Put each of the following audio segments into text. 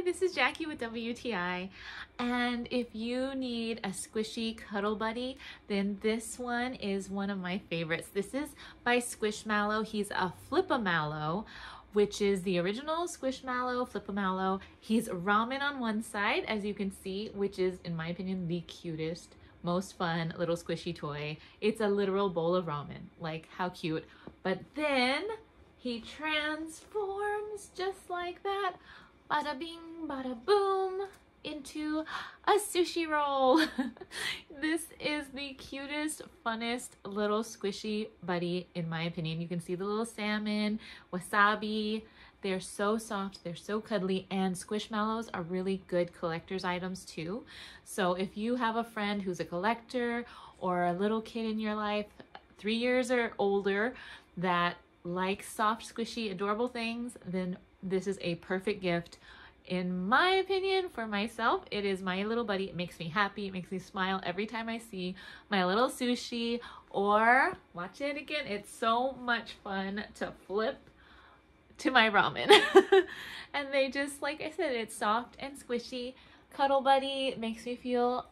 this is Jackie with WTI, and if you need a squishy cuddle buddy, then this one is one of my favorites. This is by Squishmallow. He's a Flipamallow, which is the original Squishmallow, Flipamallow. He's ramen on one side, as you can see, which is, in my opinion, the cutest, most fun little squishy toy. It's a literal bowl of ramen. Like, how cute. But then he transforms just like that. Bada bing, bada boom, into a sushi roll. This is the cutest, funnest little squishy buddy, in my opinion. You can see the little salmon, wasabi. They're so soft, they're so cuddly, and Squishmallows are really good collector's items too. So if you have a friend who's a collector or a little kid in your life, 3 years or older, that likes soft, squishy, adorable things, then this is a perfect gift. In my opinion, for myself, it is my little buddy. It makes me happy. It makes me smile every time I see my little sushi, or watch it again. It's so much fun to flip to my ramen. And they just, like I said, it's soft and squishy. Cuddle buddy. It makes me feel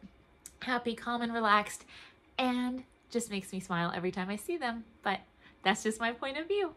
happy, calm, and relaxed, and just makes me smile every time I see them. But that's just my point of view.